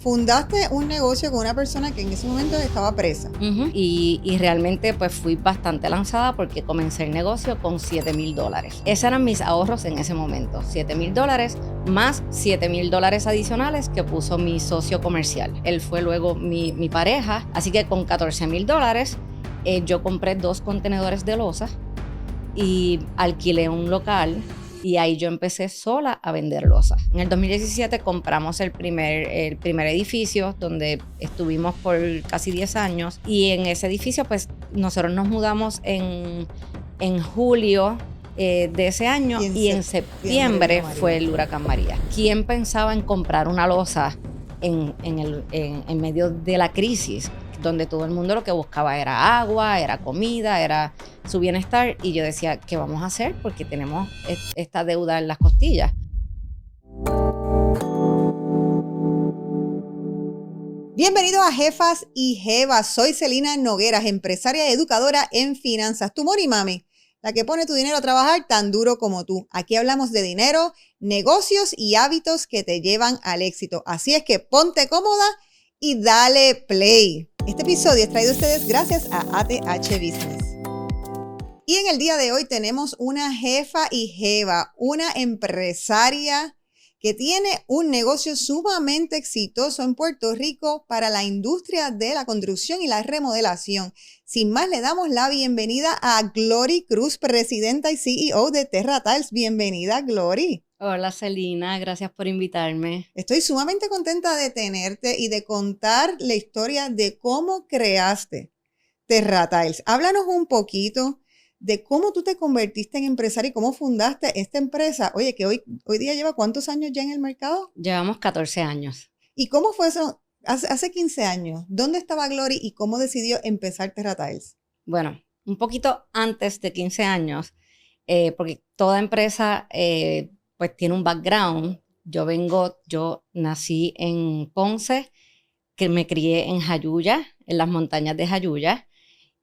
fundaste un negocio con una persona que en ese momento estaba presa. Y realmente pues fui bastante lanzada porque comencé el negocio con $7,000. Esos eran mis ahorros en ese momento, $7,000 más $7,000 adicionales que puso mi socio comercial. Él fue luego mi pareja, así que con $14,000 yo compré 2 contenedores de loza y alquilé un local. Y ahí yo empecé sola a vender loza. En el 2017 compramos el primer edificio donde estuvimos por casi 10 años. Y en ese edificio, pues, nosotros nos mudamos en julio de ese año y en septiembre fue el huracán María. ¿Quién pensaba en comprar una loza en medio de la crisis, donde todo el mundo lo que buscaba era agua, era comida, era su bienestar? Y yo decía, ¿qué vamos a hacer? Porque tenemos esta deuda en las costillas. Bienvenido a Jefas y Jevas. Soy Celina Nogueras, empresaria y educadora en finanzas. Tu money mami, la que pone tu dinero a trabajar tan duro como tú. Aquí hablamos de dinero, negocios y hábitos que te llevan al éxito. Así es que ponte cómoda y dale play. Este episodio es traído a ustedes gracias a ATH Business. Y en el día de hoy tenemos una jefa y jeva, una empresaria que tiene un negocio sumamente exitoso en Puerto Rico para la industria de la construcción y la remodelación. Sin más, le damos la bienvenida a Glory Cruz, presidenta y CEO de Terra Tiles. Bienvenida, Glory. Hola, Celina, gracias por invitarme. Estoy sumamente contenta de tenerte y de contar la historia de cómo creaste Terra Tiles. Háblanos un poquito de cómo tú te convertiste en empresaria y cómo fundaste esta empresa. Oye, que hoy día lleva ¿cuántos años ya en el mercado? Llevamos 14 años. ¿Y cómo fue eso? Hace 15 años, ¿dónde estaba Glory y cómo decidió empezar Terra Tiles? Bueno, un poquito antes de 15 años, porque toda empresa pues tiene un background. Yo nací en Ponce, que me crié en Jayuya, en las montañas de Jayuya,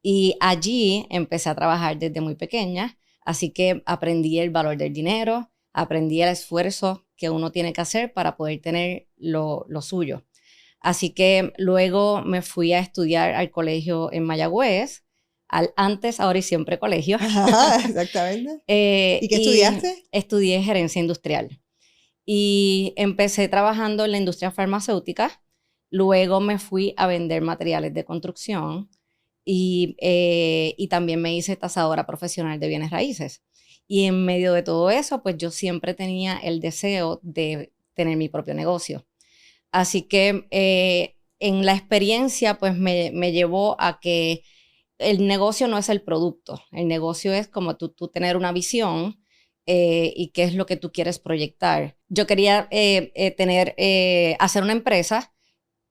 y allí empecé a trabajar desde muy pequeña, así que aprendí el valor del dinero, aprendí el esfuerzo que uno tiene que hacer para poder tener lo suyo. Así que luego me fui a estudiar al colegio en Mayagüez, antes, ahora y siempre colegio. Ajá, exactamente. ¿Y qué estudiaste? Estudié gerencia industrial y empecé trabajando en la industria farmacéutica. Luego me fui a vender materiales de construcción y también me hice tasadora profesional de bienes raíces. Y en medio de todo eso, pues yo siempre tenía el deseo de tener mi propio negocio. Así que en la experiencia, pues me llevó a que el negocio no es el producto. El negocio es como tú tener una visión y qué es lo que tú quieres proyectar. Yo quería hacer una empresa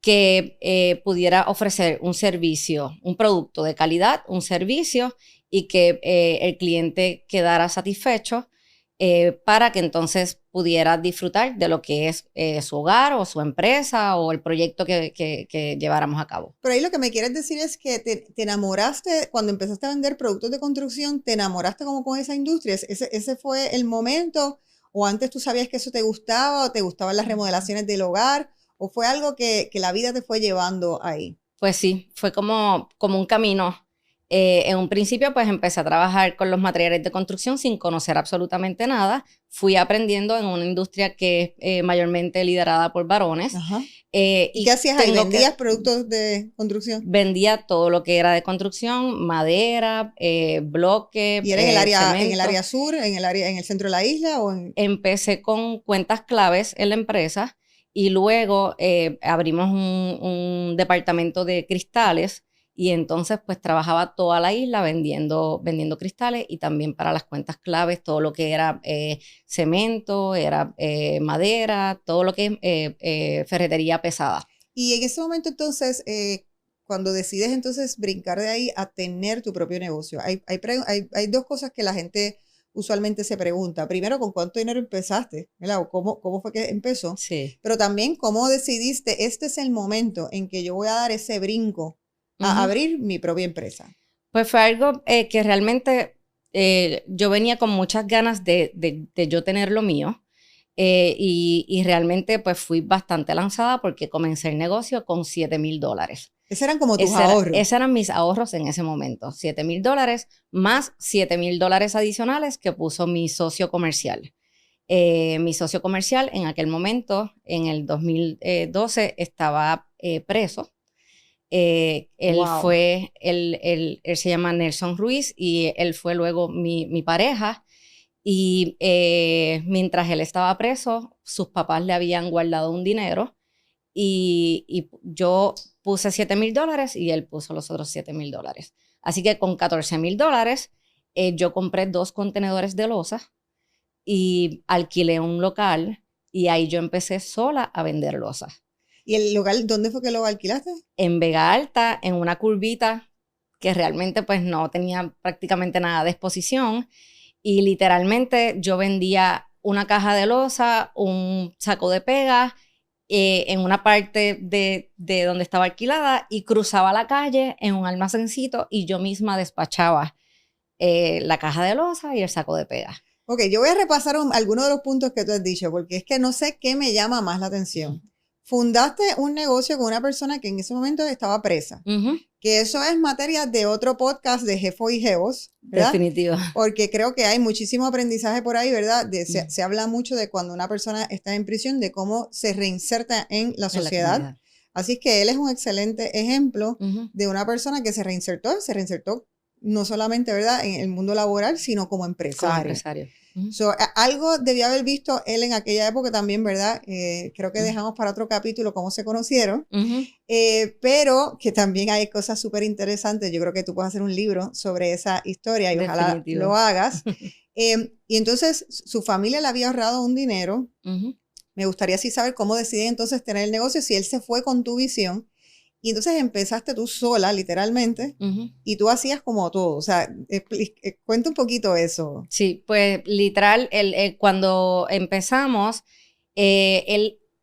que pudiera ofrecer un servicio, un producto de calidad, un servicio y que el cliente quedara satisfecho para que entonces pudiera disfrutar de lo que es su hogar o su empresa o el proyecto que lleváramos a cabo. Pero ahí lo que me quieres decir es que te enamoraste, cuando empezaste a vender productos de construcción, te enamoraste como con esa industria. ¿Ese fue el momento? ¿O antes tú sabías que eso te gustaba o te gustaban las remodelaciones del hogar? ¿O fue algo que la vida te fue llevando ahí? Pues sí, fue como un camino. En un principio, pues empecé a trabajar con los materiales de construcción sin conocer absolutamente nada. Fui aprendiendo en una industria que es mayormente liderada por varones. Ajá. ¿Y qué hacías ahí? ¿Vendías productos de construcción? Vendía todo lo que era de construcción, madera, bloque, ¿Y era en el área sur, en el centro de la isla? Empecé con cuentas claves en la empresa y luego abrimos un departamento de cristales. Y entonces pues trabajaba toda la isla vendiendo cristales y también para las cuentas claves, todo lo que era cemento, era madera, todo lo que es ferretería pesada. Y en ese momento entonces, cuando decides entonces brincar de ahí a tener tu propio negocio, hay dos cosas que la gente usualmente se pregunta. Primero, ¿con cuánto dinero empezaste? ¿Verdad? ¿Cómo fue que empezó? Sí. Pero también, ¿cómo decidiste, este es el momento en que yo voy a dar ese brinco a abrir mi propia empresa? Pues fue algo que realmente yo venía con muchas ganas de yo tener lo mío. Y realmente pues fui bastante lanzada porque comencé el negocio con $7,000. Esos eran como tus ahorros. Esos eran mis ahorros en ese momento, $7,000 más $7,000 adicionales que puso mi socio comercial. Mi socio comercial en aquel momento, en el 2012, estaba preso. Él se llama Nelson Ruiz y él fue luego mi pareja. Y mientras él estaba preso, sus papás le habían guardado un dinero y yo puse $7,000 y él puso los otros $7,000. Así que con $14,000 yo compré 2 contenedores de loza y alquilé un local y ahí yo empecé sola a vender losas. ¿Y el local, dónde fue que lo alquilaste? En Vega Alta, en una curvita que realmente pues no tenía prácticamente nada de exposición. Y literalmente yo vendía una caja de loza, un saco de pega en una parte de donde estaba alquilada y cruzaba la calle en un almacencito y yo misma despachaba la caja de loza y el saco de pega. Ok, yo voy a repasar algunos de los puntos que tú has dicho porque es que no sé qué me llama más la atención. Fundaste un negocio con una persona que en ese momento estaba presa. Que eso es materia de otro podcast de Jefo y Jevos, ¿verdad? Definitivo. Porque creo que hay muchísimo aprendizaje por ahí, ¿verdad? Se habla mucho de cuando una persona está en prisión, de cómo se reinserta en la sociedad. Así que él es un excelente ejemplo de una persona que se reinsertó no solamente, ¿verdad?, en el mundo laboral, sino como empresario. So, algo debía haber visto él en aquella época también, ¿verdad? Creo que dejamos para otro capítulo cómo se conocieron, pero que también hay cosas súper interesantes. Yo creo que tú puedes hacer un libro sobre esa historia y ojalá lo hagas. Y entonces su familia le había ahorrado un dinero. Me gustaría así saber cómo deciden entonces tener el negocio, si él se fue con tu visión. Y entonces empezaste tú sola, literalmente, y tú hacías como todo. O sea, cuenta un poquito eso. Sí, pues literal, cuando empezamos,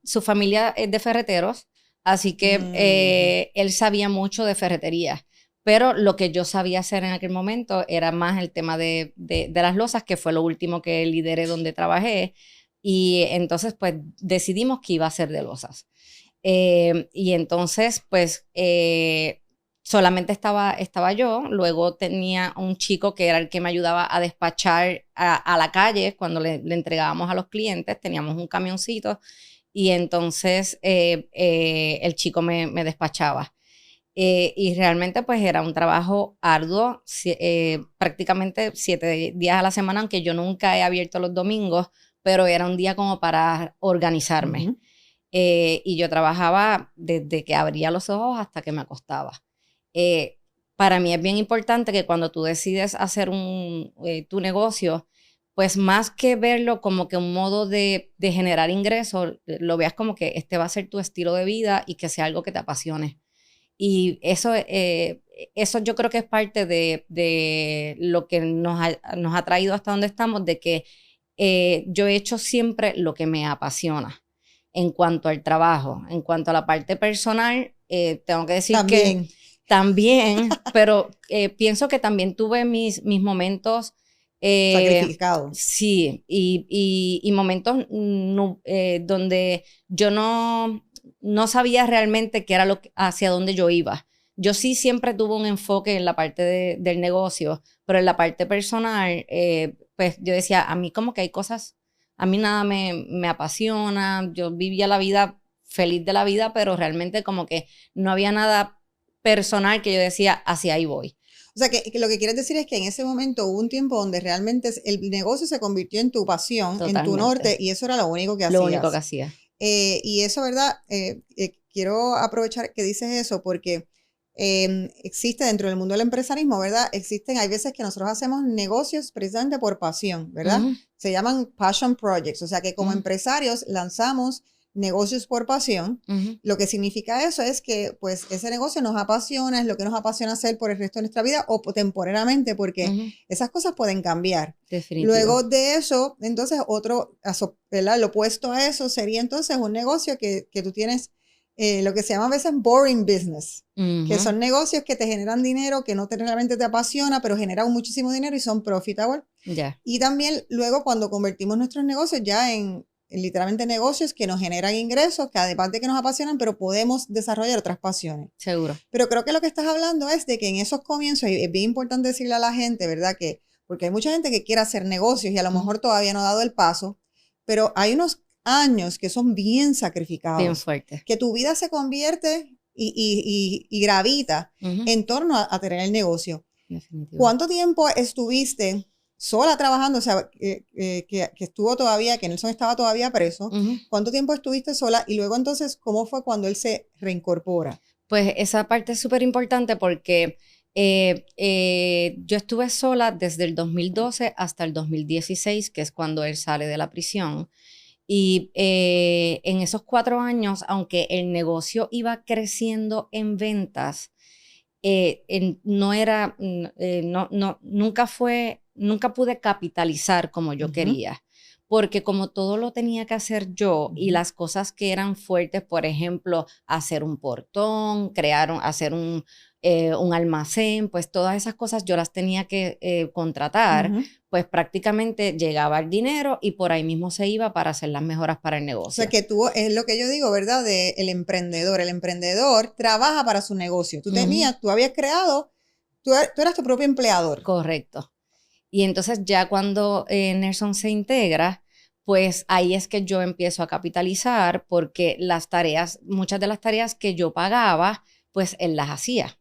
su familia es de ferreteros, así que él sabía mucho de ferretería. Pero lo que yo sabía hacer en aquel momento era más el tema de las losas, que fue lo último que lideré donde trabajé. Y entonces, pues, decidimos que iba a ser de losas. Y entonces, pues, solamente estaba yo. Luego tenía un chico que era el que me ayudaba a despachar a la calle cuando le entregábamos a los clientes. Teníamos un camioncito y entonces el chico me despachaba. Y realmente, pues, era un trabajo arduo, prácticamente 7 días a la semana, aunque yo nunca he abierto los domingos, pero era un día como para organizarme. Y yo trabajaba desde que abría los ojos hasta que me acostaba. Para mí es bien importante que cuando tú decides hacer tu negocio, pues más que verlo como que un modo de generar ingresos, lo veas como que este va a ser tu estilo de vida y que sea algo que te apasione. Y eso yo creo que es parte de lo que nos ha traído hasta donde estamos, de que yo he hecho siempre lo que me apasiona. En cuanto al trabajo, en cuanto a la parte personal, tengo que decir que también, pero pienso que también tuve mis momentos sacrificados. Sí, y momentos donde yo no sabía realmente qué era hacia dónde yo iba. Yo sí siempre tuve un enfoque en la parte del negocio, pero en la parte personal, pues yo decía, a mí como que hay cosas. A mí nada me apasiona, yo vivía la vida feliz de la vida, pero realmente como que no había nada personal que yo decía, hacia ahí voy. O sea, que lo que quieres decir es que en ese momento hubo un tiempo donde realmente el negocio se convirtió en tu pasión, Totalmente. En tu norte, y eso era lo único que hacías. Lo único que hacía. Y eso, ¿verdad? Quiero aprovechar que dices eso porque existe dentro del mundo del empresarismo, ¿verdad? Hay veces que nosotros hacemos negocios precisamente por pasión, ¿verdad? Se llaman passion projects, o sea que como empresarios lanzamos negocios por pasión. Lo que significa eso es que pues ese negocio nos apasiona, es lo que nos apasiona hacer por el resto de nuestra vida o temporalmente, porque esas cosas pueden cambiar. Definitivo. Luego de eso, entonces ¿verdad? Lo opuesto a eso sería entonces un negocio que tú tienes lo que se llama a veces boring business, que son negocios que te generan dinero, que no realmente te apasiona, pero generan muchísimo dinero y son profitable. Y también luego cuando convertimos nuestros negocios ya en literalmente negocios que nos generan ingresos, que además de que nos apasionan, pero podemos desarrollar otras pasiones. Seguro. Pero creo que lo que estás hablando es de que en esos comienzos, y es bien importante decirle a la gente, ¿verdad? Que, porque hay mucha gente que quiere hacer negocios y a lo mejor todavía no ha dado el paso, pero hay unos años que son bien sacrificados. Bien fuerte. Que tu vida se convierte y gravita en torno a tener el negocio. Definitivo. ¿Cuánto tiempo estuviste sola trabajando? O sea, que estuvo todavía, que Nelson estaba todavía preso. ¿Cuánto tiempo estuviste sola? Y luego entonces, ¿cómo fue cuando él se reincorpora? Pues esa parte es súper importante porque yo estuve sola desde el 2012 hasta el 2016, que es cuando él sale de la prisión. Y en esos 4 años, aunque el negocio iba creciendo en ventas, nunca pude capitalizar como yo quería. Porque como todo lo tenía que hacer yo y las cosas que eran fuertes, por ejemplo, hacer un portón, hacer un almacén, pues todas esas cosas yo las tenía que contratar, pues prácticamente llegaba el dinero y por ahí mismo se iba para hacer las mejoras para el negocio. O sea que tú, es lo que yo digo, ¿verdad? De el emprendedor trabaja para su negocio. Tú habías creado, tú eras tu propio empleador. Correcto. Y entonces ya cuando Nelson se integra, pues ahí es que yo empiezo a capitalizar porque muchas de las tareas que yo pagaba, pues él las hacía.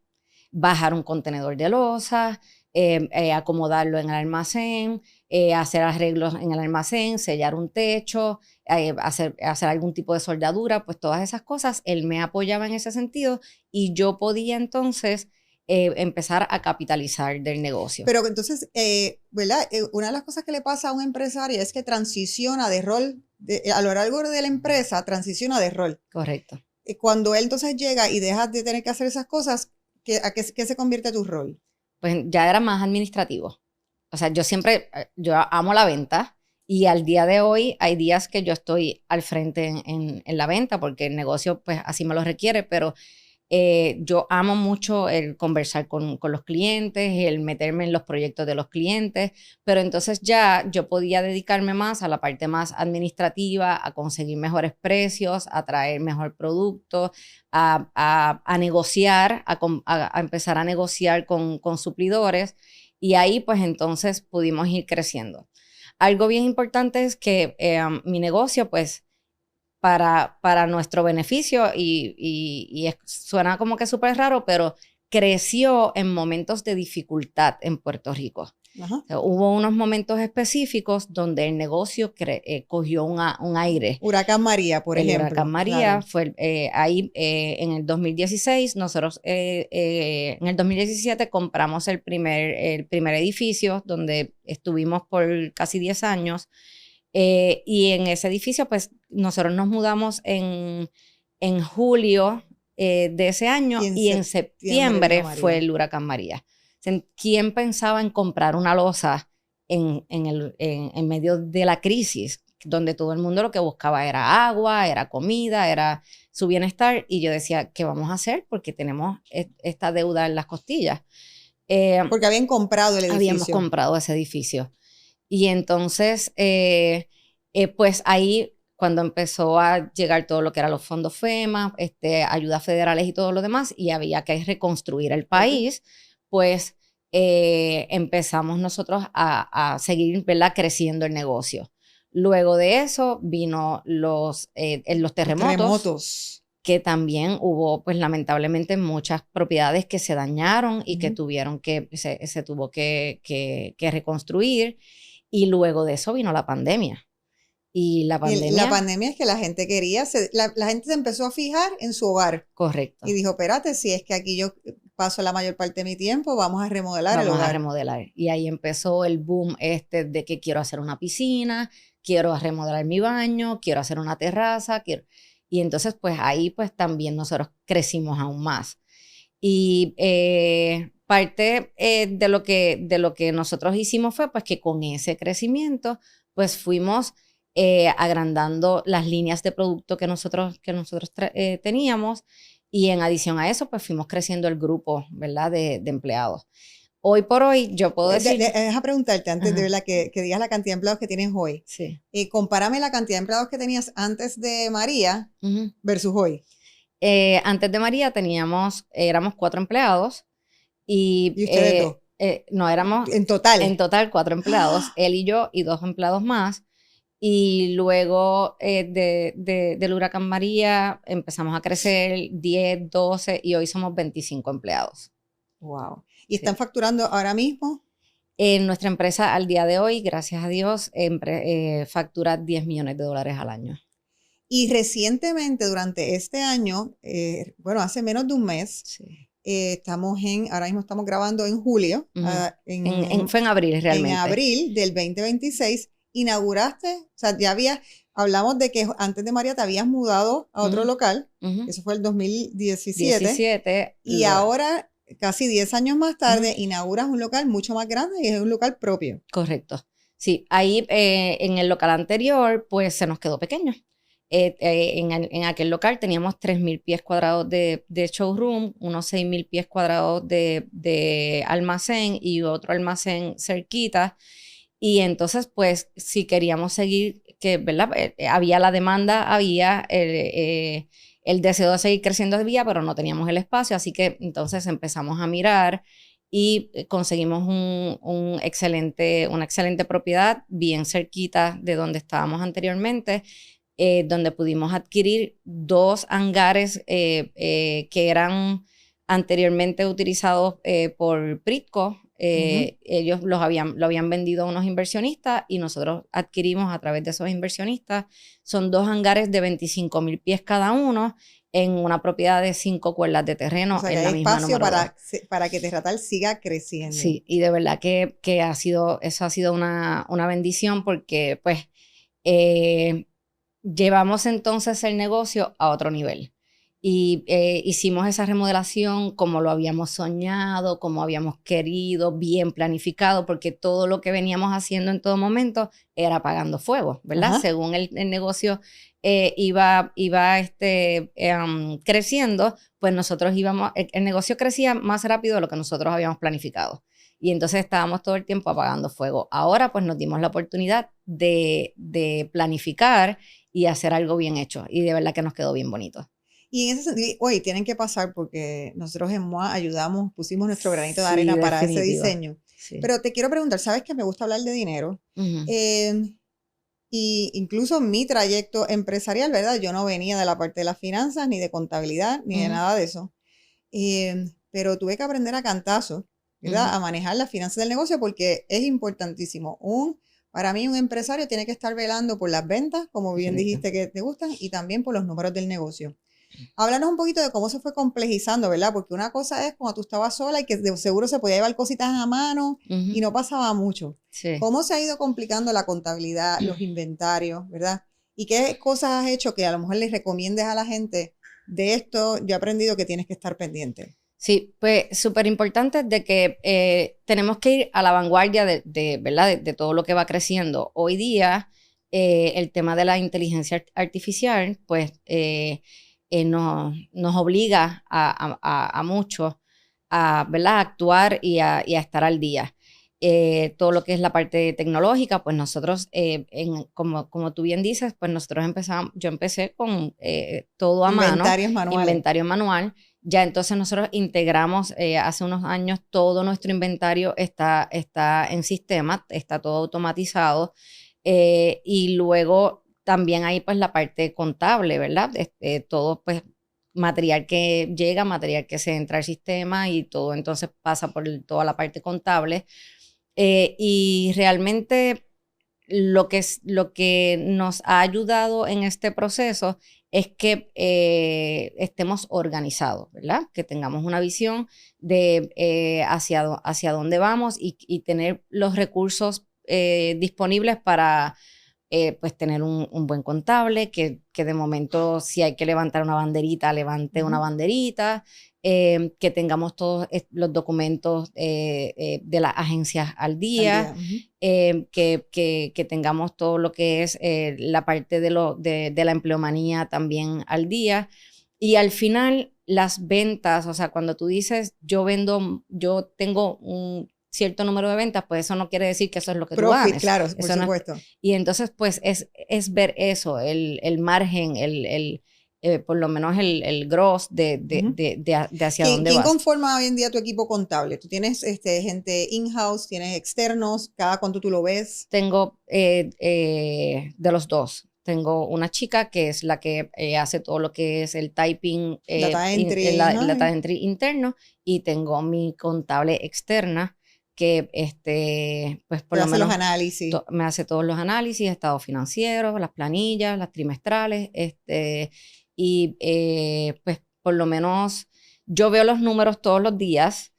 Bajar un contenedor de loza, acomodarlo en el almacén, hacer arreglos en el almacén, sellar un techo, hacer algún tipo de soldadura, pues todas esas cosas, él me apoyaba en ese sentido y yo podía entonces empezar a capitalizar del negocio. Pero entonces, ¿verdad? Una de las cosas que le pasa a un empresario es que transiciona de rol, a lo largo de la empresa, transiciona de rol. Correcto. Cuando él entonces llega y dejas de tener que hacer esas cosas, ¿a qué se convierte tu rol? Pues ya era más administrativo. O sea, yo amo la venta y al día de hoy hay días que yo estoy al frente en la venta porque el negocio pues así me lo requiere, pero yo amo mucho el conversar con los clientes, el meterme en los proyectos de los clientes, pero entonces ya yo podía dedicarme más a la parte más administrativa, a conseguir mejores precios, a traer mejor producto, a negociar, a empezar a negociar con suplidores y ahí pues entonces pudimos ir creciendo. Algo bien importante es que mi negocio pues para nuestro beneficio y suena como que súper raro, pero creció en momentos de dificultad en Puerto Rico. O sea, hubo unos momentos específicos donde el negocio cogió un aire. Huracán María, por ejemplo. El Huracán María fue ahí en el 2016. Nosotros en el 2017 compramos el primer edificio donde estuvimos por casi 10 años. Y en ese edificio, pues, nosotros nos mudamos en julio de ese año y en septiembre fue el huracán María. ¿Quién pensaba en comprar una loza en medio de la crisis, donde todo el mundo lo que buscaba era agua, era comida, era su bienestar? Y yo decía, ¿qué vamos a hacer? Porque tenemos esta deuda en las costillas. Porque habían comprado el edificio. Habíamos comprado ese edificio. Y entonces, pues ahí, cuando empezó a llegar todo lo que eran los fondos FEMA, ayudas federales y todo lo demás, y había que reconstruir el país, pues empezamos nosotros a seguir, ¿verdad?, creciendo el negocio. Luego de eso vino los terremotos. Que también hubo, pues lamentablemente, muchas propiedades que se dañaron y que tuvieron se tuvo que reconstruir. Y luego de eso vino la pandemia. Y la pandemia es que la gente la gente se empezó a fijar en su hogar. Correcto. Y dijo, espérate, si es que aquí yo paso la mayor parte de mi tiempo, vamos a remodelar el hogar. Vamos a remodelar. Y ahí empezó el boom de que quiero hacer una piscina, quiero remodelar mi baño, quiero hacer una terraza, Y entonces, pues ahí pues también nosotros crecimos aún más. Y parte de lo que nosotros hicimos fue pues que con ese crecimiento pues fuimos agrandando las líneas de producto que nosotros teníamos y en adición a eso pues fuimos creciendo el grupo, ¿verdad?, de empleados. Hoy por hoy, yo puedo decir... Deja preguntarte antes de verdad que digas la cantidad de empleados que tienes hoy. Sí. Compárame la cantidad de empleados que tenías antes de María versus hoy. Antes de María éramos 4 empleados. ¿Y ustedes dos? No, éramos... ¿En total? En total 4 empleados, él y yo y 2 empleados más. Y luego del huracán María empezamos a crecer 10, 12 y hoy somos 25 empleados. Wow. ¿Y están facturando ahora mismo? Nuestra empresa al día de hoy, gracias a Dios, factura $10 millones al año. Y recientemente, durante este año, bueno, hace menos de un mes, sí. Ahora mismo estamos grabando en julio. Fue en abril realmente. En abril del 2026, inauguraste, o sea, hablamos de que antes de María te habías mudado a otro local, eso fue el 2017. Y ahora, casi 10 años más tarde, inauguras un local mucho más grande y es un local propio. Correcto. Sí, ahí en el local anterior, pues se nos quedó pequeño. En aquel local teníamos 3,000 pies cuadrados de showroom, unos 6,000 pies cuadrados de almacén y otro almacén cerquita. Y entonces, pues, si queríamos seguir, ¿verdad? Había la demanda, había el deseo de seguir creciendo pero no teníamos el espacio, así que entonces empezamos a mirar y conseguimos una excelente propiedad bien cerquita de donde estábamos anteriormente, donde pudimos adquirir 2 hangares que eran anteriormente utilizados por Pritco. Ellos lo habían vendido a unos inversionistas y nosotros adquirimos a través de esos inversionistas. Son 2 hangares de 25,000 pies cada uno en una propiedad de 5 cuerdas de terreno. O sea, en hay la misma espacio número 2. para que Terratal siga creciendo. Sí, y de verdad que eso ha sido una bendición porque pues llevamos entonces el negocio a otro nivel. Y hicimos esa remodelación como lo habíamos soñado, como habíamos querido, bien planificado, porque todo lo que veníamos haciendo en todo momento era apagando fuego, ¿verdad? Según el negocio iba creciendo, pues nosotros el negocio crecía más rápido de lo que nosotros habíamos planificado. Y entonces estábamos todo el tiempo apagando fuego. Ahora pues nos dimos la oportunidad de planificar y hacer algo bien hecho. Y de verdad que nos quedó bien bonito. Y en ese sentido, oye, tienen que pasar porque nosotros en MOA ayudamos, pusimos nuestro granito de arena para ese diseño. Sí. Pero te quiero preguntar, ¿sabes que me gusta hablar de dinero? Y incluso mi trayecto empresarial, ¿verdad? Yo no venía de la parte de las finanzas, ni de contabilidad, ni de nada de eso. Pero tuve que aprender a cantazo, ¿verdad? A manejar las finanzas del negocio porque es importantísimo. Para mí un empresario tiene que estar velando por las ventas, como bien dijiste que te gustan, y también por los números del negocio. Háblanos un poquito de cómo se fue complejizando, ¿verdad? Porque una cosa es cuando tú estabas sola y que de seguro se podía llevar cositas a mano y no pasaba mucho. Sí. ¿Cómo se ha ido complicando la contabilidad, los inventarios, ¿verdad? ¿Y qué cosas has hecho que a lo mejor les recomiendes a la gente? De esto yo he aprendido que tienes que estar pendiente. Sí, pues súper importante de que tenemos que ir a la vanguardia ¿verdad? De todo lo que va creciendo. Hoy día el tema de la inteligencia artificial, pues nos obliga a mucho ¿verdad? A actuar y a estar al día. Todo lo que es la parte tecnológica, pues nosotros, como tú bien dices, pues nosotros yo empecé con todo a inventario manual. Ya entonces nosotros integramos hace unos años todo nuestro inventario está en sistema, está todo automatizado y luego también hay pues la parte contable, ¿verdad? Todo pues material que llega, material que se entra al sistema y todo entonces pasa por toda la parte contable. Y realmente lo que nos ha ayudado en este proceso es que estemos organizados, ¿verdad? Que tengamos una visión de hacia dónde vamos y tener los recursos disponibles para pues tener un buen contable, que de momento si hay que levantar una banderita, levante una banderita, que tengamos todos los documentos de las agencias al día. Que tengamos todo lo que es la parte de la empleomanía también al día. Y al final, las ventas, o sea, cuando tú dices yo tengo un cierto número de ventas, pues eso no quiere decir que eso es lo que tú ganes. Claro, eso por no supuesto. Y entonces, pues, es ver eso, el margen, por lo menos el gross de hacia dónde ¿Quién vas. conforma hoy en día tu equipo contable? ¿Tú tienes gente in-house, tienes externos? ¿Cada cuánto tú lo ves? Tengo de los dos. Tengo una chica que es la que hace todo lo que es el typing, Data entry. el data entry interno, y tengo mi contable externa que pues por lo menos los análisis. Me hace todos los análisis, estados financieros, las planillas, las trimestrales, y pues por lo menos yo veo los números todos los días.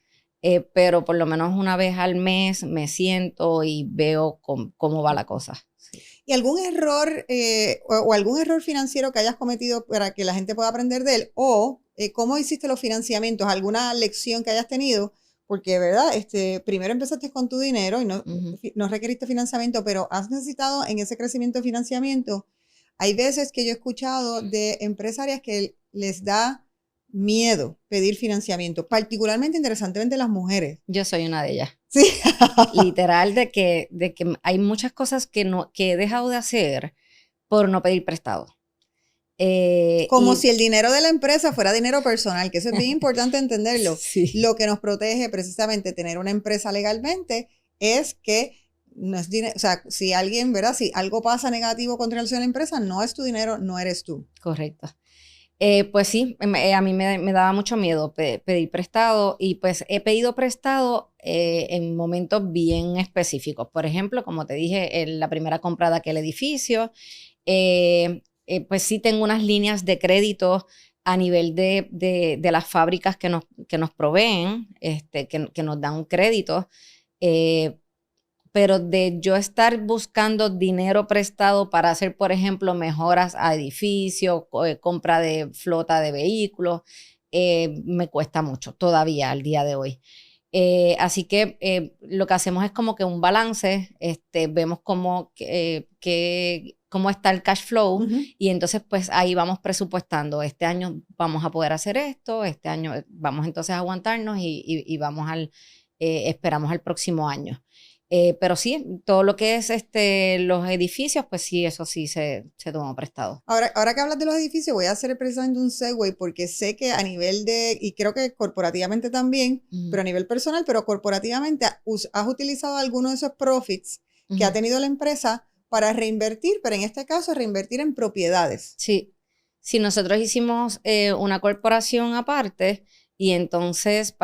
Pero por lo menos una vez al mes me siento y veo cómo va la cosa. Sí. ¿Y algún error o algún error financiero que hayas cometido para que la gente pueda aprender de él? ¿O cómo hiciste los financiamientos? ¿Alguna lección que hayas tenido? Porque, ¿verdad? Primero empezaste con tu dinero y no requeriste financiamiento, pero has necesitado en ese crecimiento de financiamiento. Hay veces que yo he escuchado de empresarias que les da miedo pedir financiamiento, particularmente interesantemente las mujeres. Yo soy una de ellas. Sí. Literal, de que hay muchas cosas que he dejado de hacer por no pedir prestado. Como si el dinero de la empresa fuera dinero personal, que eso es bien importante entenderlo. Sí. Lo que nos protege precisamente tener una empresa legalmente es que no es dinero, o sea, si alguien, ¿verdad? Si algo pasa negativo contra relación a la empresa, no es tu dinero, no eres tú. Correcto. Pues sí, a mí me daba mucho miedo pedir prestado, y pues he pedido prestado en momentos bien específicos. Por ejemplo, como te dije, en la primera compra de aquel edificio, pues sí tengo unas líneas de crédito a nivel de las fábricas que nos proveen, que nos dan un crédito. Pero de yo estar buscando dinero prestado para hacer, por ejemplo, mejoras a edificios, compra de flota de vehículos, me cuesta mucho todavía al día de hoy. Así que lo que hacemos es como que un balance, vemos cómo está el cash flow, y entonces pues ahí vamos presupuestando. Este año vamos a poder hacer esto, este año vamos entonces a aguantarnos y vamos esperamos al próximo año. Pero sí, todo lo que es los edificios, pues sí, eso sí se tomó prestado. Ahora que hablas de los edificios, voy a hacer precisamente un segue, porque sé que a nivel y creo que corporativamente también, pero a nivel personal, pero corporativamente, has utilizado alguno de esos profits que ha tenido la empresa para reinvertir, pero en este caso reinvertir en propiedades. Sí, nosotros hicimos una corporación aparte, y entonces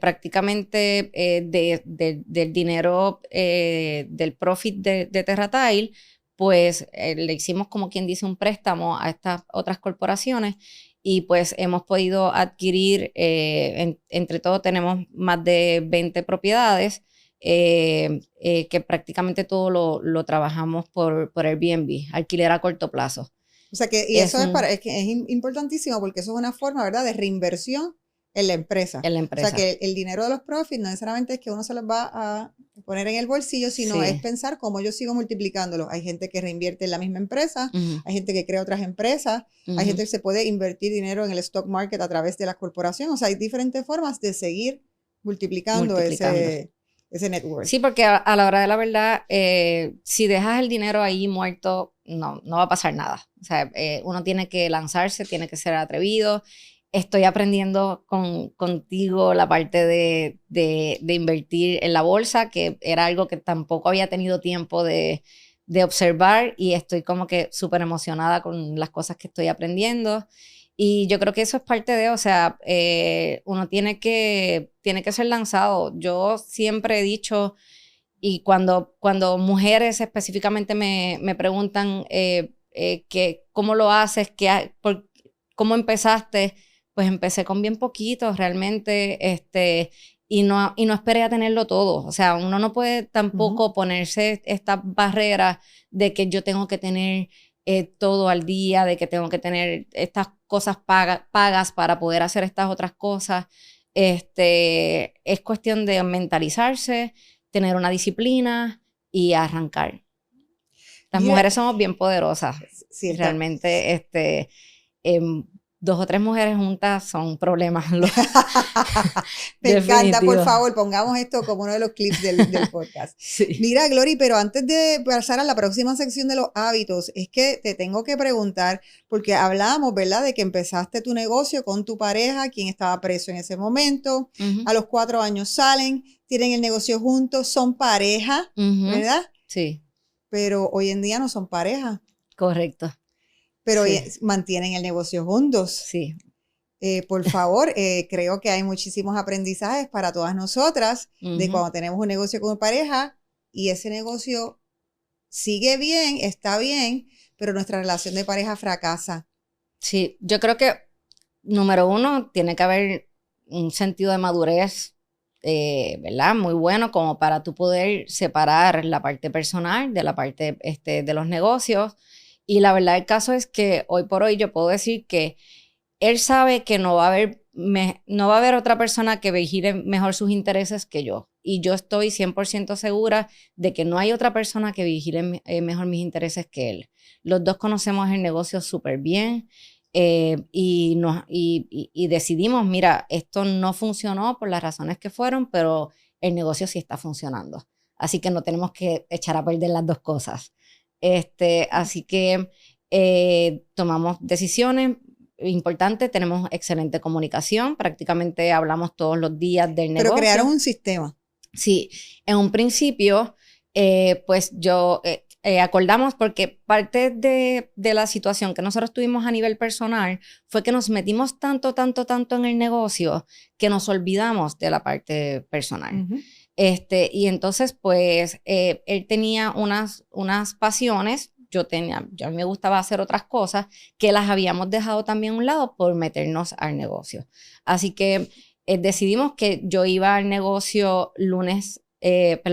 prácticamente del dinero del profit de TerraTile, pues le hicimos, como quien dice, un préstamo a estas otras corporaciones, y pues hemos podido adquirir, entre todos tenemos más de 20 propiedades, que prácticamente todo lo trabajamos por Airbnb, alquiler a corto plazo. O sea que, y eso es importantísimo, porque eso es una forma, ¿verdad?, de reinversión en la empresa. O sea que el dinero de los profits no necesariamente es que uno se los va a poner en el bolsillo, sino es pensar cómo yo sigo multiplicándolo. Hay gente que reinvierte en la misma empresa, hay gente que crea otras empresas, hay gente que se puede invertir dinero en el stock market a través de las corporaciones. O sea, hay diferentes formas de seguir multiplicando. Ese network. Sí, porque a la hora de la verdad, si dejas el dinero ahí muerto, no va a pasar nada. O sea, uno tiene que lanzarse, tiene que ser atrevido. Estoy aprendiendo contigo la parte de invertir en la bolsa, que era algo que tampoco había tenido tiempo de observar, y estoy como que súper emocionada con las cosas que estoy aprendiendo. Y yo creo que eso es parte de, o sea, uno tiene que ser lanzado. Yo siempre he dicho, y cuando mujeres específicamente me preguntan cómo lo haces, cómo empezaste, pues empecé con bien poquito realmente, y no esperé a tenerlo todo. O sea, uno no puede tampoco ponerse esta barrera de que yo tengo que tener todo al día, de que tengo que tener estas cosas pagas para poder hacer estas otras cosas. Es cuestión de mentalizarse, tener una disciplina y arrancar. Las mujeres somos bien poderosas. Sí, realmente, 2 o 3 mujeres juntas son problemas. Me encanta, por favor, pongamos esto como uno de los clips del podcast. Sí. Mira, Glory, pero antes de pasar a la próxima sección de los hábitos, es que te tengo que preguntar, porque hablábamos, ¿verdad?, de que empezaste tu negocio con tu pareja, quien estaba preso en ese momento. A los 4 años salen, tienen el negocio juntos, son pareja, ¿verdad? Sí. Pero hoy en día no son pareja. Correcto. Pero mantienen el negocio juntos. Sí. Por favor, creo que hay muchísimos aprendizajes para todas nosotras de cuando tenemos un negocio con pareja y ese negocio sigue bien, está bien, pero nuestra relación de pareja fracasa. Sí, yo creo que, número 1, tiene que haber un sentido de madurez, ¿verdad? Muy bueno como para tú poder separar la parte personal de la parte de los negocios. Y la verdad del caso es que hoy por hoy yo puedo decir que él sabe que no va a haber otra persona que vigile mejor sus intereses que yo. Y yo estoy 100% segura de que no hay otra persona que vigile mejor mis intereses que él. Los dos conocemos el negocio súper bien y decidimos, mira, esto no funcionó por las razones que fueron, pero el negocio sí está funcionando. Así que no tenemos que echar a perder las dos cosas. Así que tomamos decisiones importantes, tenemos excelente comunicación, prácticamente hablamos todos los días del negocio. Pero crearon un sistema. Sí, en un principio, pues yo acordamos porque parte de la situación que nosotros tuvimos a nivel personal fue que nos metimos tanto en el negocio que nos olvidamos de la parte personal. Y entonces, pues, él tenía unas pasiones, a mí me gustaba hacer otras cosas que las habíamos dejado también a un lado por meternos al negocio. Así que decidimos que yo iba al negocio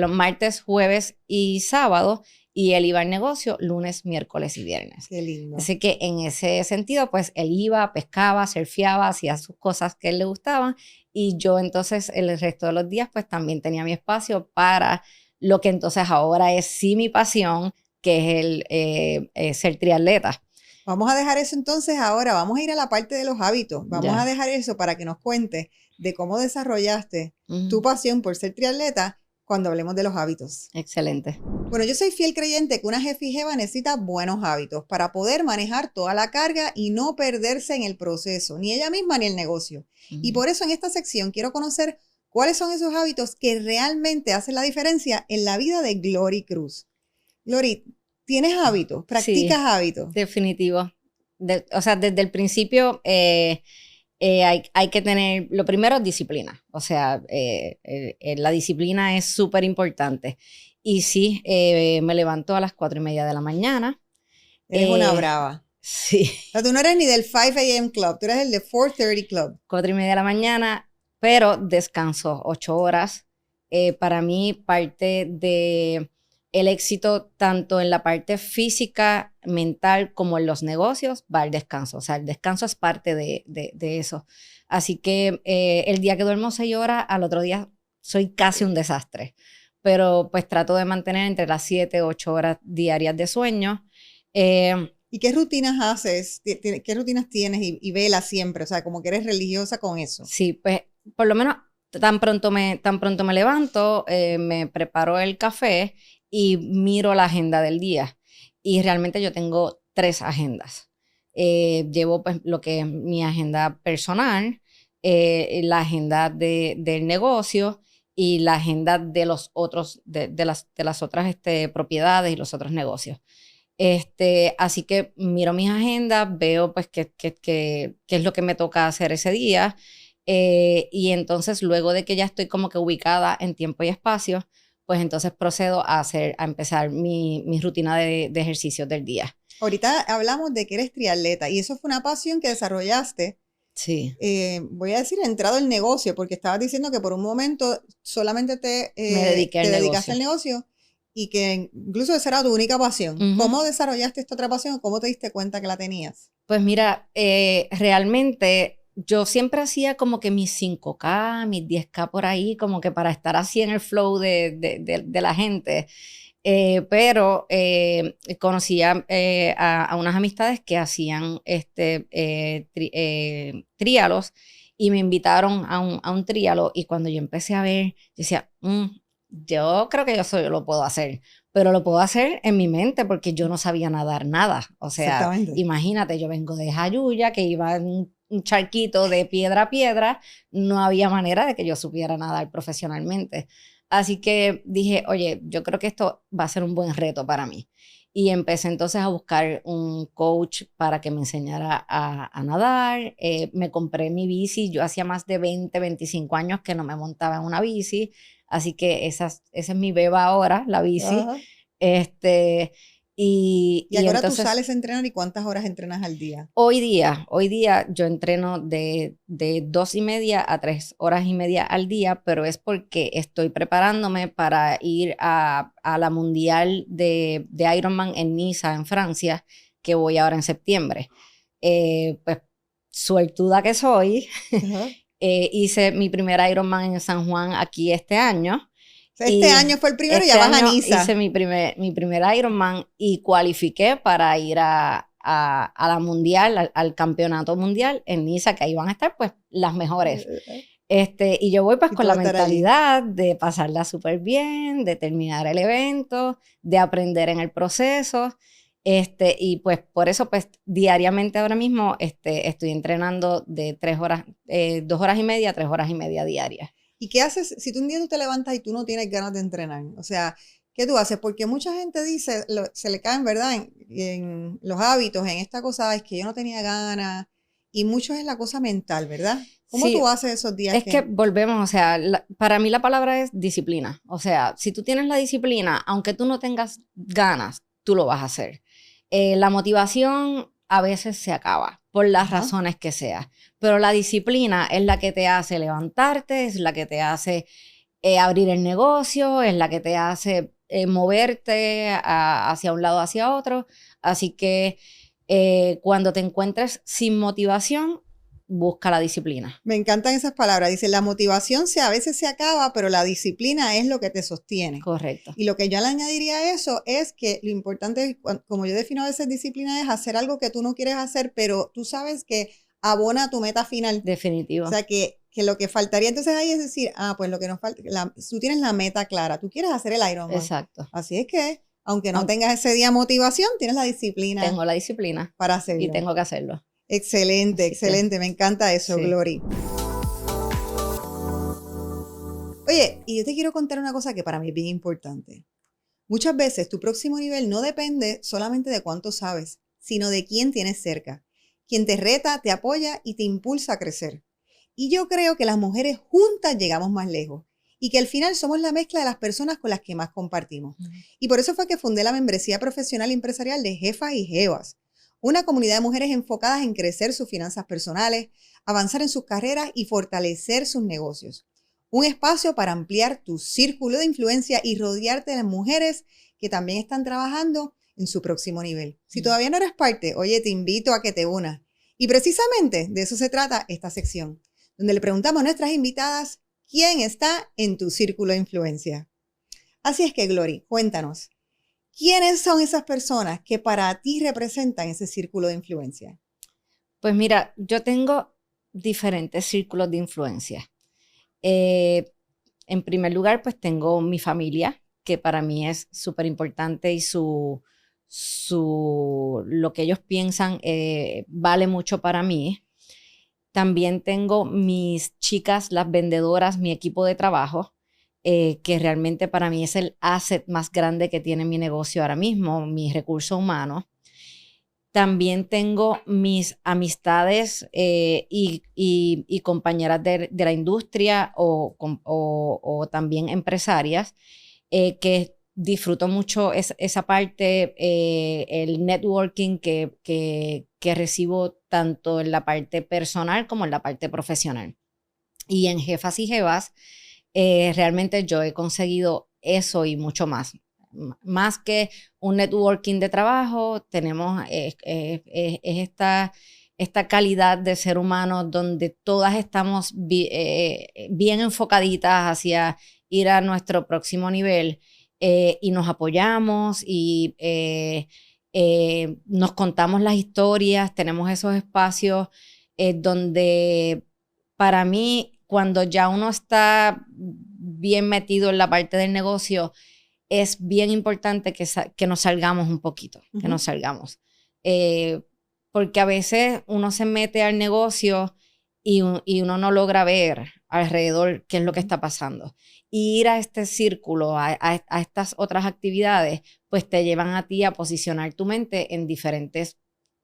martes, jueves y sábado, y él iba al negocio lunes, miércoles y viernes. Qué lindo. Así que en ese sentido, pues él iba, pescaba, surfeaba, hacía sus cosas que a él le gustaban, y yo entonces el resto de los días pues también tenía mi espacio para lo que entonces ahora es sí mi pasión, que es el ser triatleta. Vamos a dejar eso entonces ahora, vamos a ir a la parte de los hábitos, vamos a dejar eso para que nos cuentes de cómo desarrollaste tu pasión por ser triatleta cuando hablemos de los hábitos. Excelente. Bueno, yo soy fiel creyente que una jefa y jeva necesita buenos hábitos para poder manejar toda la carga y no perderse en el proceso, ni ella misma ni el negocio. Y por eso en esta sección quiero conocer cuáles son esos hábitos que realmente hacen la diferencia en la vida de Glory Cruz. Glory, ¿tienes hábitos? ¿Practicas hábitos? Definitivo. O sea, desde el principio hay que tener, lo primero, disciplina. O sea, la disciplina es súper importante. Y sí, me levanto a las 4:30 de la mañana. Eres una brava. Sí. O sea, tú no eres ni del 5 a.m. Club, tú eres el de 4:30 Club. 4:30 de la mañana, pero descanso 8 horas. Para mí, parte de el éxito, tanto en la parte física, mental, como en los negocios, va el descanso. O sea, el descanso es parte de eso. Así que el día que duermo 6 horas, al otro día soy casi un desastre. Pero pues trato de mantener entre las 7 u 8 horas diarias de sueño. ¿Y qué rutinas haces? ¿Qué rutinas tienes y velas siempre? O sea, como que eres religiosa con eso. Sí, pues por lo menos tan pronto me levanto, me preparo el café y miro la agenda del día. Y realmente yo tengo 3 agendas. Llevo pues lo que es mi agenda personal, la agenda del negocio y la agenda de los otros, de las otras propiedades y los otros negocios. Así que miro mis agendas, veo pues qué es lo que me toca hacer ese día, y entonces luego de que ya estoy como que ubicada en tiempo y espacio, pues entonces procedo a empezar mi rutina de ejercicios del día. Ahorita hablamos de que eres triatleta y eso fue una pasión que desarrollaste. Sí. Voy a decir entrado el negocio, porque estabas diciendo que por un momento solamente me dedicaste al negocio y que incluso esa era tu única pasión. ¿Cómo desarrollaste esta otra pasión? ¿Cómo te diste cuenta que la tenías? Pues mira, realmente yo siempre hacía como que mis 5K, mis 10K por ahí, como que para estar así en el flow de la gente. Pero conocí a unas amistades que hacían tríalos y me invitaron a un tríalo, y cuando yo empecé a ver, yo decía, yo creo que yo lo puedo hacer, pero lo puedo hacer en mi mente porque yo no sabía nadar nada. O sea, imagínate, yo vengo de Jayuya, que iba en un charquito de piedra a piedra, no había manera de que yo supiera nadar profesionalmente. Así que dije, oye, yo creo que esto va a ser un buen reto para mí. Y empecé entonces a buscar un coach para que me enseñara a nadar. Me compré mi bici. Yo hacía más de 20, 25 años que no me montaba en una bici. Así que esa es mi beba ahora, la bici. Ajá. ¿Y ahora entonces, tú sales a entrenar y cuántas horas entrenas al día? Hoy día yo entreno de 2:30 a 3:30 al día, pero es porque estoy preparándome para ir a la mundial de Ironman en Niza, en Francia, que voy ahora en septiembre. Pues suertuda que soy, hice mi primer Ironman en San Juan aquí este año. Este año fue el primero y ya vas a Niza. Hice mi primer Ironman y cualifiqué para ir a la mundial, al campeonato mundial en Niza, que ahí van a estar pues las mejores. Y yo voy pues con la mentalidad de pasarla súper bien, de terminar el evento, de aprender en el proceso. Y pues por eso pues diariamente ahora mismo estoy entrenando de 3 horas, 2 horas y media, 3 horas y media diarias. ¿Y qué haces si un día tú te levantas y tú no tienes ganas de entrenar? O sea, ¿qué tú haces? Porque mucha gente dice, se le caen, ¿verdad? En los hábitos, en esta cosa, es que yo no tenía ganas, y mucho es la cosa mental, ¿verdad? ¿Cómo tú haces esos días? Es que volvemos, o sea, para mí la palabra es disciplina. O sea, si tú tienes la disciplina, aunque tú no tengas ganas, tú lo vas a hacer. La motivación a veces se acaba, por las razones que sea. Pero la disciplina es la que te hace levantarte, es la que te hace abrir el negocio, es la que te hace moverte hacia un lado, hacia otro. Así que cuando te encuentres sin motivación, busca la disciplina. Me encantan esas palabras. Dice, la motivación a veces se acaba, pero la disciplina es lo que te sostiene. Correcto. Y lo que yo le añadiría a eso es que lo importante, como yo defino a veces disciplina, es hacer algo que tú no quieres hacer, pero tú sabes que abona tu meta final. Definitivo. O sea, que lo que faltaría entonces ahí es decir, pues lo que nos falta, tú tienes la meta clara, tú quieres hacer el Ironman. Exacto. Así es que, aunque no tengas ese día motivación, tienes la disciplina. Tengo la disciplina. Para hacerlo. Y tengo que hacerlo. Excelente, excelente. Me encanta eso, sí. Glory. Oye, y yo te quiero contar una cosa que para mí es bien importante. Muchas veces tu próximo nivel no depende solamente de cuánto sabes, sino de quién tienes cerca, quien te reta, te apoya y te impulsa a crecer. Y yo creo que las mujeres juntas llegamos más lejos y que al final somos la mezcla de las personas con las que más compartimos. Y por eso fue que fundé la membresía profesional y empresarial de Jefas y Jevas, una comunidad de mujeres enfocadas en crecer sus finanzas personales, avanzar en sus carreras y fortalecer sus negocios. Un espacio para ampliar tu círculo de influencia y rodearte de mujeres que también están trabajando en su próximo nivel. Si todavía no eres parte, oye, te invito a que te unas. Y precisamente de eso se trata esta sección, donde le preguntamos a nuestras invitadas quién está en tu círculo de influencia. Así es que, Glory, cuéntanos, ¿quiénes son esas personas que para ti representan ese círculo de influencia? Pues mira, yo tengo diferentes círculos de influencia. En primer lugar, pues tengo mi familia, que para mí es súper importante y lo que ellos piensan vale mucho para mí. También tengo mis chicas, las vendedoras, mi equipo de trabajo, que realmente para mí es el asset más grande que tiene mi negocio ahora mismo, mi recurso humano. También tengo mis amistades y compañeras de la industria o también empresarias que disfruto mucho esa parte, el networking que recibo tanto en la parte personal como en la parte profesional. Y en Jefas y Jevas, realmente yo he conseguido eso y mucho más. Más que un networking de trabajo, tenemos esta calidad de ser humano donde todas estamos bien enfocaditas hacia ir a nuestro próximo nivel y nos apoyamos y nos contamos las historias, tenemos esos espacios donde para mí, cuando ya uno está bien metido en la parte del negocio, es bien importante que nos salgamos un poquito, que nos salgamos. Porque a veces uno se mete al negocio y uno no logra ver alrededor qué es lo que está pasando. Y ir a este círculo, a estas otras actividades, pues te llevan a ti a posicionar tu mente en diferentes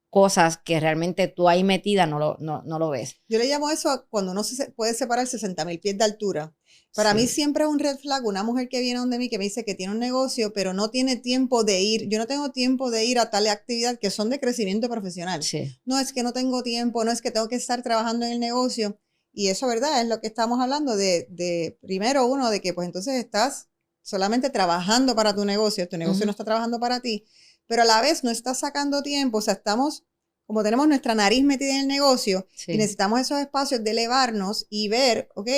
cosas que realmente tú ahí metida no lo ves. Yo le llamo eso a cuando uno se puede separar 60,000 pies de altura. Para mí siempre es un red flag una mujer que viene donde mí que me dice que tiene un negocio, pero no tiene tiempo de ir. Yo no tengo tiempo de ir a tal actividad que son de crecimiento profesional. Sí. No es que no tengo tiempo, no es que tengo que estar trabajando en el negocio. Y eso, ¿verdad? Es lo que estamos hablando de primero uno, de que pues entonces estás solamente trabajando para tu negocio no está trabajando para ti, pero a la vez no estás sacando tiempo, o sea, estamos, como tenemos nuestra nariz metida en el negocio y necesitamos esos espacios de elevarnos y ver, ok,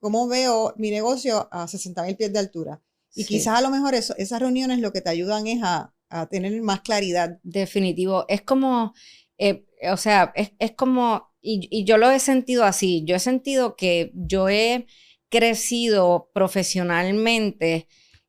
¿cómo veo mi negocio a 60,000 pies de altura? Y quizás a lo mejor esas reuniones lo que te ayudan es a tener más claridad. Definitivo. Es como, o sea, es como, y yo lo he sentido así. Yo he sentido que yo he crecido profesionalmente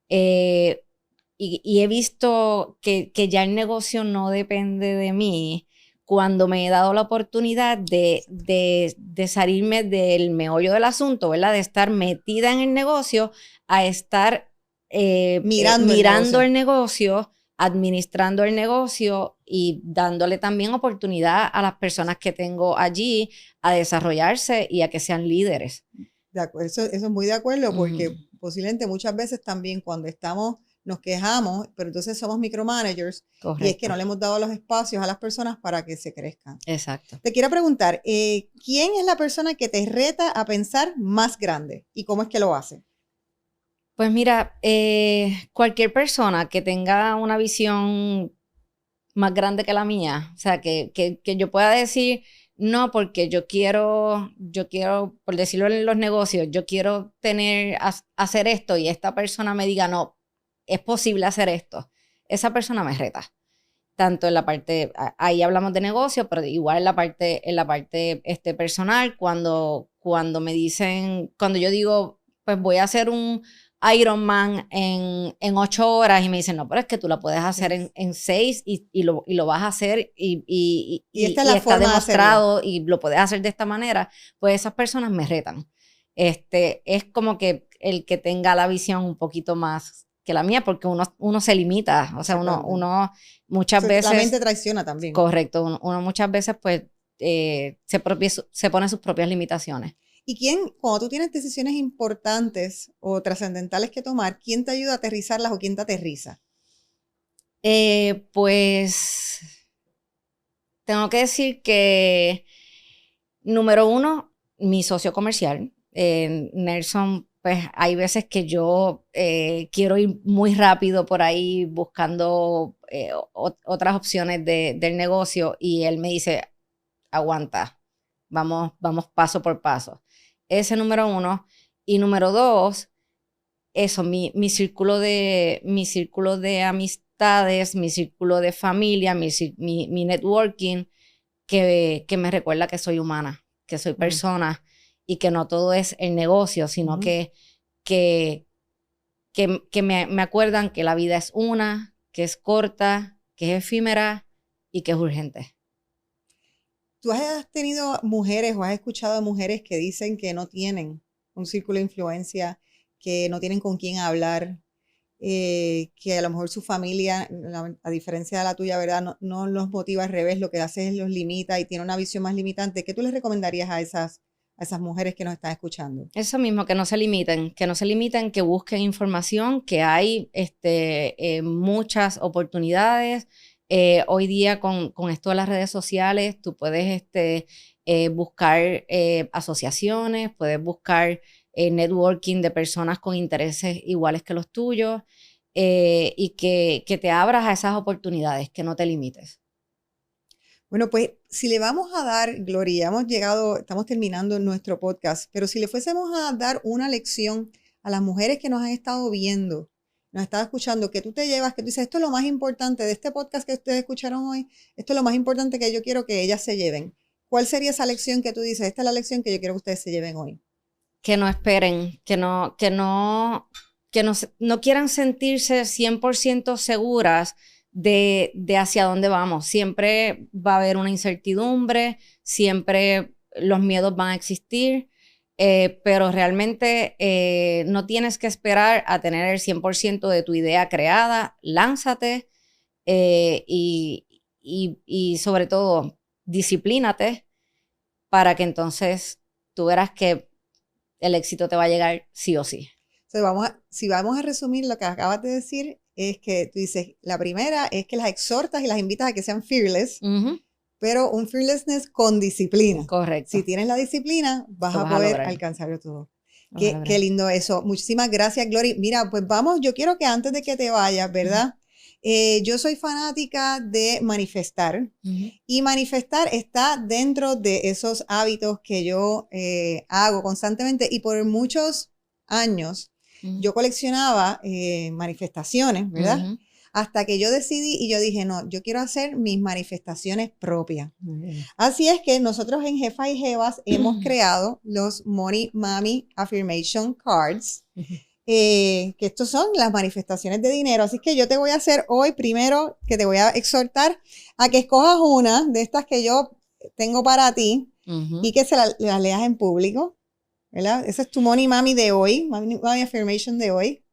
y he visto que ya el negocio no depende de mí cuando me he dado la oportunidad de salirme del meollo del asunto, ¿verdad? De estar metida en el negocio a estar mirando el negocio, administrando el negocio y dándole también oportunidad a las personas que tengo allí a desarrollarse y a que sean líderes. De acuerdo, eso es muy de acuerdo porque posiblemente muchas veces también cuando nos quejamos, pero entonces somos micromanagers. Correcto. Y es que no le hemos dado los espacios a las personas para que se crezcan. Exacto. Te quiero preguntar, ¿quién es la persona que te reta a pensar más grande y cómo es que lo hace? Pues mira, cualquier persona que tenga una visión más grande que la mía, o sea, que yo pueda decir, no, porque yo quiero, por decirlo en los negocios, yo quiero hacer esto y esta persona me diga, no, es posible hacer esto. Esa persona me reta. Tanto en la parte, ahí hablamos de negocio, pero igual en la parte personal, cuando me dicen, cuando yo digo, pues voy a hacer un Ironman en 8 horas y me dicen, no, pero es que tú la puedes hacer en 6 y lo vas a hacer y está demostrado y lo puedes hacer de esta manera, pues esas personas me retan. Es como que el que tenga la visión un poquito más que la mía, porque uno se limita, o sea, uno muchas veces... La mente traiciona también. Correcto, uno muchas veces pues se pone sus propias limitaciones. ¿Y cuando tú tienes decisiones importantes o trascendentales que tomar, quién te ayuda a aterrizarlas o quién te aterriza? Pues tengo que decir que, número uno, mi socio comercial, Nelson, pues hay veces que yo quiero ir muy rápido por ahí buscando otras opciones del negocio y él me dice, aguanta, vamos paso por paso. Ese número uno. Y número dos, eso, mi círculo de amistades, mi círculo de familia, mi networking, que me recuerda que soy humana, que soy persona y que no todo es el negocio, sino que me acuerdan que la vida es una, que es corta, que es efímera y que es urgente. ¿Tú has tenido mujeres o has escuchado de mujeres que dicen que no tienen un círculo de influencia, que no tienen con quién hablar, que a lo mejor su familia, a diferencia de la tuya, ¿verdad? No los motiva al revés, lo que hace es los limita y tiene una visión más limitante? ¿Qué tú les recomendarías a esas mujeres que nos están escuchando? Eso mismo, que no se limiten, que busquen información, que hay muchas oportunidades. Hoy día con esto de las redes sociales, tú puedes buscar asociaciones, puedes buscar networking de personas con intereses iguales que los tuyos y que te abras a esas oportunidades, que no te limites. Bueno, pues si le vamos a dar, Gloria, estamos terminando nuestro podcast, pero si le fuésemos a dar una lección a las mujeres que nos han estado viendo, nos estaba escuchando, que tú te llevas, que tú dices, esto es lo más importante de este podcast que ustedes escucharon hoy, esto es lo más importante que yo quiero que ellas se lleven. ¿Cuál sería esa lección que tú dices? Esta es la lección que yo quiero que ustedes se lleven hoy. Que no esperen, que no quieran sentirse 100% seguras de hacia dónde vamos. Siempre va a haber una incertidumbre, siempre los miedos van a existir, pero realmente no tienes que esperar a tener el 100% de tu idea creada. Lánzate y sobre todo disciplínate para que entonces tú verás que el éxito te va a llegar sí o sí. Si vamos a resumir lo que acabas de decir, es que tú dices, la primera es que las exhortas y las invitas a que sean fearless, pero un fearlessness con disciplina. Correcto. Si tienes la disciplina, vas a poder alcanzarlo todo. Qué lindo eso. Muchísimas gracias, Glory. Mira, pues vamos, yo quiero que antes de que te vayas, ¿verdad? Yo soy fanática de manifestar y manifestar está dentro de esos hábitos que yo hago constantemente y por muchos años yo coleccionaba manifestaciones, ¿verdad? Hasta que yo decidí y yo dije, no, yo quiero hacer mis manifestaciones propias. Así es que nosotros en Jefa y Jevas hemos creado los Money Mommy Affirmation Cards, que estos son las manifestaciones de dinero. Así que yo te voy a hacer hoy primero que te voy a exhortar a que escojas una de estas que yo tengo para ti y que se la leas en público, ¿verdad? Esa es tu Money Mommy de hoy, Money Affirmation de hoy.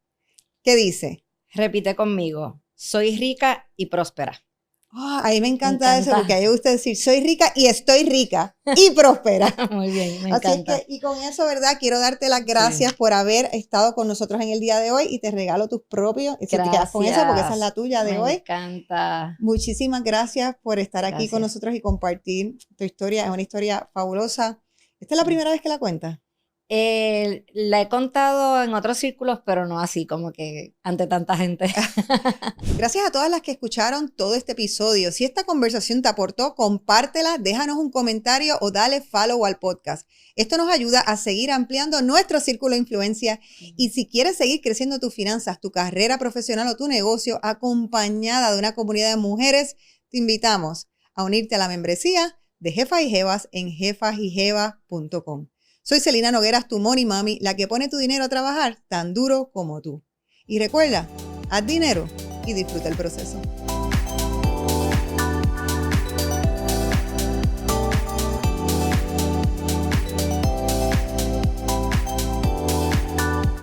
¿Qué dice? Repite conmigo. Soy rica y próspera. Oh, a mí me encanta eso porque a mí me gusta decir, soy rica y estoy rica y próspera. Muy bien, me Así encanta. Es que, y con eso, ¿verdad? Quiero darte las gracias por haber estado con nosotros en el día de hoy y te regalo tus propios. Si te quedas con esa, porque esa es la tuya de hoy. Me encanta. Muchísimas gracias por estar aquí con nosotros y compartir tu historia. Es una historia fabulosa. ¿Esta es la primera vez que la cuentas? La he contado en otros círculos, pero no así, como que ante tanta gente. Gracias a todas las que escucharon todo este episodio. Si esta conversación te aportó, compártela, déjanos un comentario o dale follow al podcast. Esto nos ayuda a seguir ampliando nuestro círculo de influencia. Y si quieres seguir creciendo tus finanzas, tu carrera profesional o tu negocio acompañada de una comunidad de mujeres, te invitamos a unirte a la membresía de Jefas y Jevas en jefasyjevas.com. Soy Celina Nogueras, tu Money Mommy, la que pone tu dinero a trabajar tan duro como tú. Y recuerda, haz dinero y disfruta el proceso.